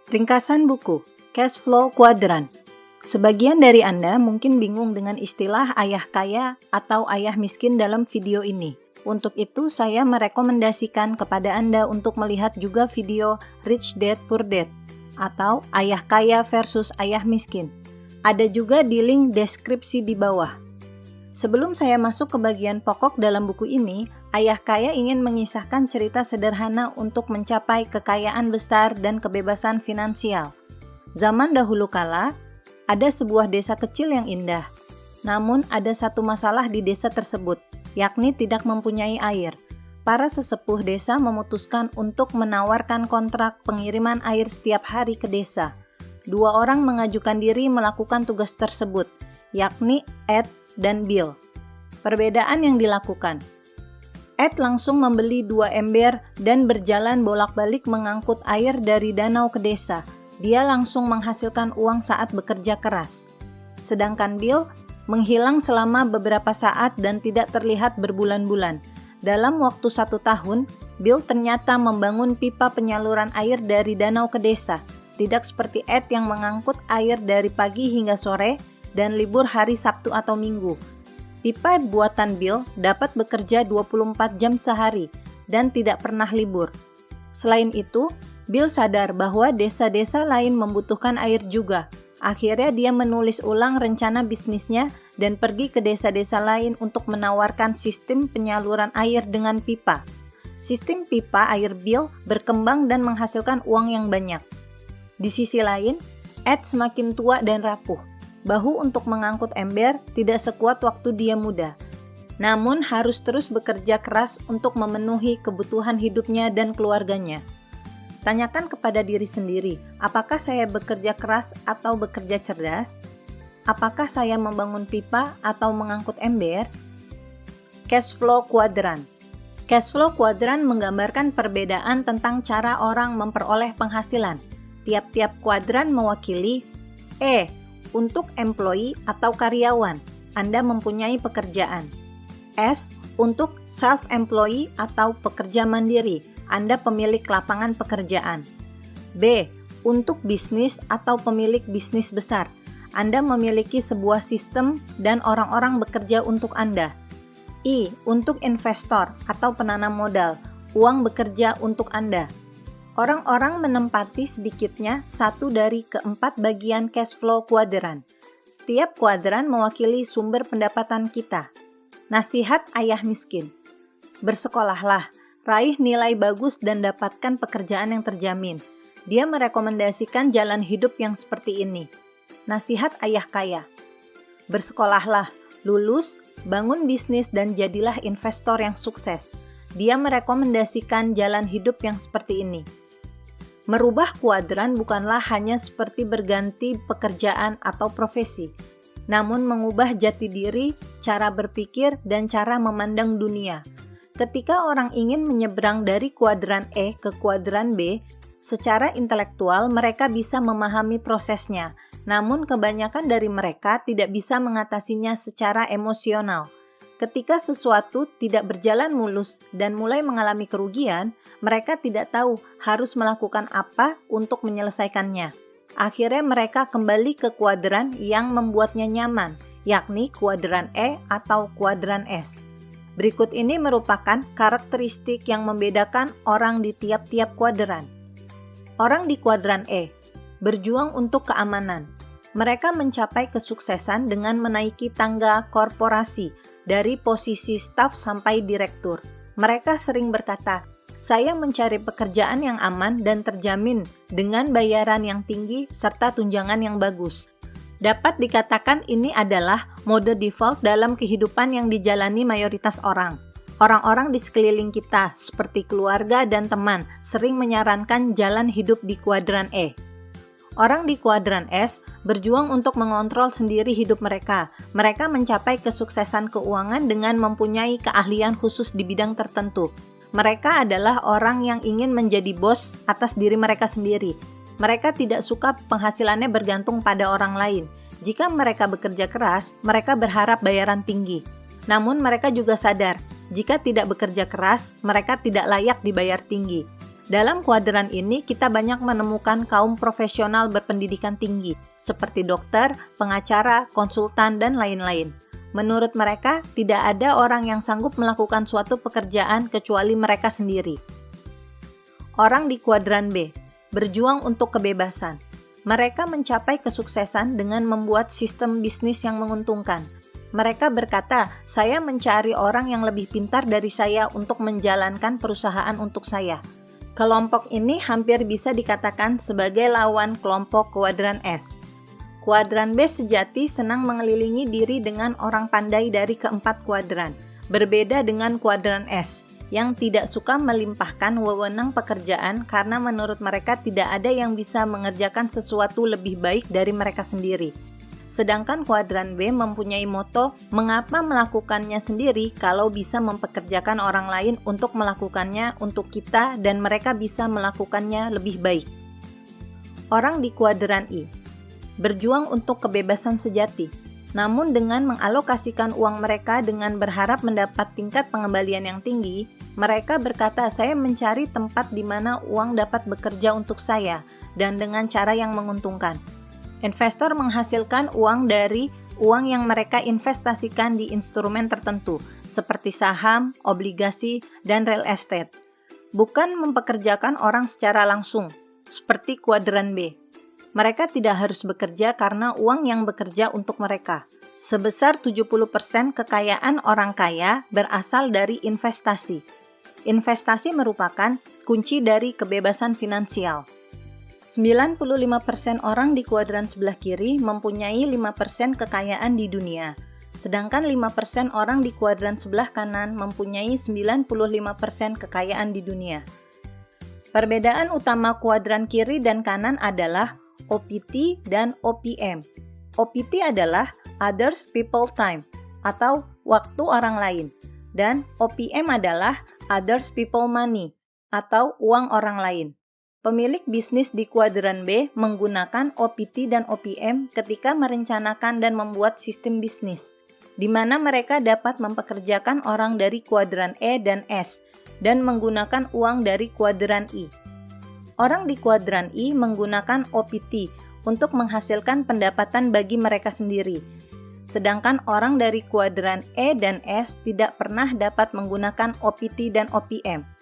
Ringkasan buku, Cash Flow Quadrant. Sebagian dari Anda mungkin bingung dengan istilah ayah kaya atau ayah miskin dalam video ini. Untuk itu, saya merekomendasikan kepada Anda untuk melihat juga video Rich Dad Poor Dad atau ayah kaya versus ayah miskin. Ada juga di link deskripsi di bawah. Sebelum saya masuk ke bagian pokok dalam buku ini, ayah kaya ingin mengisahkan cerita sederhana untuk mencapai kekayaan besar dan kebebasan finansial. Zaman dahulu kala, ada sebuah desa kecil yang indah. Namun ada satu masalah di desa tersebut, yakni tidak mempunyai air. Para sesepuh desa memutuskan untuk menawarkan kontrak pengiriman air setiap hari ke desa. 2 orang mengajukan diri melakukan tugas tersebut, yakni Ed dan Bill. Perbedaan yang dilakukan. Ed langsung membeli 2 ember dan berjalan bolak-balik mengangkut air dari danau ke desa. Dia langsung menghasilkan uang saat bekerja keras. Sedangkan Bill menghilang selama beberapa saat dan tidak terlihat berbulan-bulan. Dalam waktu 1 tahun, Bill ternyata membangun pipa penyaluran air dari danau ke desa. Tidak seperti Ed yang mengangkut air dari pagi hingga sore dan libur hari Sabtu atau Minggu. Pipa buatan Bill dapat bekerja 24 jam sehari dan tidak pernah libur. Selain itu, Bill sadar bahwa desa-desa lain membutuhkan air juga. Akhirnya dia menulis ulang rencana bisnisnya dan pergi ke desa-desa lain untuk menawarkan sistem penyaluran air dengan pipa. Sistem pipa air Bill berkembang dan menghasilkan uang yang banyak. Di sisi lain, Ed semakin tua dan rapuh. Bahu untuk mengangkut ember tidak sekuat waktu dia muda. Namun harus terus bekerja keras untuk memenuhi kebutuhan hidupnya dan keluarganya. Tanyakan kepada diri sendiri, apakah saya bekerja keras atau bekerja cerdas? Apakah saya membangun pipa atau mengangkut ember? Cash Flow Quadrant. Cash Flow Quadrant menggambarkan perbedaan tentang cara orang memperoleh penghasilan. Tiap-tiap kuadran mewakili E. Untuk employee atau karyawan, Anda mempunyai pekerjaan. S. Untuk self-employee atau pekerja mandiri, Anda pemilik lapangan pekerjaan. B. Untuk bisnis atau pemilik bisnis besar, Anda memiliki sebuah sistem dan orang-orang bekerja untuk Anda. I. Untuk investor atau penanam modal, uang bekerja untuk Anda. Orang-orang menempati sedikitnya 1 dari keempat bagian cash flow kuadran. Setiap kuadran mewakili sumber pendapatan kita. Nasihat ayah miskin. Bersekolahlah, raih nilai bagus dan dapatkan pekerjaan yang terjamin. Dia merekomendasikan jalan hidup yang seperti ini. Nasihat ayah kaya. Bersekolahlah, lulus, bangun bisnis dan jadilah investor yang sukses. Dia merekomendasikan jalan hidup yang seperti ini. Merubah kuadran bukanlah hanya seperti berganti pekerjaan atau profesi, namun mengubah jati diri, cara berpikir, dan cara memandang dunia. Ketika orang ingin menyeberang dari kuadran E ke kuadran B, secara intelektual mereka bisa memahami prosesnya, namun kebanyakan dari mereka tidak bisa mengatasinya secara emosional. Ketika sesuatu tidak berjalan mulus dan mulai mengalami kerugian, mereka tidak tahu harus melakukan apa untuk menyelesaikannya. Akhirnya mereka kembali ke kuadran yang membuatnya nyaman, yakni kuadran E atau kuadran S. Berikut ini merupakan karakteristik yang membedakan orang di tiap-tiap kuadran. Orang di kuadran E berjuang untuk keamanan. Mereka mencapai kesuksesan dengan menaiki tangga korporasi dari posisi staf sampai direktur. Mereka sering berkata, "Saya mencari pekerjaan yang aman dan terjamin dengan bayaran yang tinggi serta tunjangan yang bagus." Dapat dikatakan ini adalah mode default dalam kehidupan yang dijalani mayoritas orang. Orang-orang di sekeliling kita, seperti keluarga dan teman, sering menyarankan jalan hidup di kuadran E. Orang di kuadran S berjuang untuk mengontrol sendiri hidup mereka. Mereka mencapai kesuksesan keuangan dengan mempunyai keahlian khusus di bidang tertentu. Mereka adalah orang yang ingin menjadi bos atas diri mereka sendiri. Mereka tidak suka penghasilannya bergantung pada orang lain. Jika mereka bekerja keras, mereka berharap bayaran tinggi. Namun mereka juga sadar, jika tidak bekerja keras, mereka tidak layak dibayar tinggi. Dalam kuadran ini, kita banyak menemukan kaum profesional berpendidikan tinggi, seperti dokter, pengacara, konsultan, dan lain-lain. Menurut mereka, tidak ada orang yang sanggup melakukan suatu pekerjaan kecuali mereka sendiri. Orang di kuadran B, berjuang untuk kebebasan. Mereka mencapai kesuksesan dengan membuat sistem bisnis yang menguntungkan. Mereka berkata, saya mencari orang yang lebih pintar dari saya untuk menjalankan perusahaan untuk saya. Kelompok ini hampir bisa dikatakan sebagai lawan kelompok kuadran S. Kuadran B sejati senang mengelilingi diri dengan orang pandai dari keempat kuadran, berbeda dengan kuadran S, yang tidak suka melimpahkan wewenang pekerjaan karena menurut mereka tidak ada yang bisa mengerjakan sesuatu lebih baik dari mereka sendiri. Sedangkan kuadran B mempunyai moto, mengapa melakukannya sendiri kalau bisa mempekerjakan orang lain untuk melakukannya untuk kita dan mereka bisa melakukannya lebih baik. Orang di kuadran I, berjuang untuk kebebasan sejati, namun dengan mengalokasikan uang mereka dengan berharap mendapat tingkat pengembalian yang tinggi, mereka berkata saya mencari tempat di mana uang dapat bekerja untuk saya dan dengan cara yang menguntungkan. Investor menghasilkan uang dari uang yang mereka investasikan di instrumen tertentu, seperti saham, obligasi, dan real estate. Bukan mempekerjakan orang secara langsung, seperti kuadran B. Mereka tidak harus bekerja karena uang yang bekerja untuk mereka. Sebesar 70% kekayaan orang kaya berasal dari investasi. Investasi merupakan kunci dari kebebasan finansial. 95% orang di kuadran sebelah kiri mempunyai 5% kekayaan di dunia, sedangkan 5% orang di kuadran sebelah kanan mempunyai 95% kekayaan di dunia. Perbedaan utama kuadran kiri dan kanan adalah OPT dan OPM. OPT adalah Others People Time atau waktu orang lain, dan OPM adalah Others People Money atau uang orang lain. Pemilik bisnis di kuadran B menggunakan OPT dan OPM ketika merencanakan dan membuat sistem bisnis, di mana mereka dapat mempekerjakan orang dari kuadran E dan S, dan menggunakan uang dari kuadran I. Orang di kuadran I menggunakan OPT untuk menghasilkan pendapatan bagi mereka sendiri, sedangkan orang dari kuadran E dan S tidak pernah dapat menggunakan OPT dan OPM.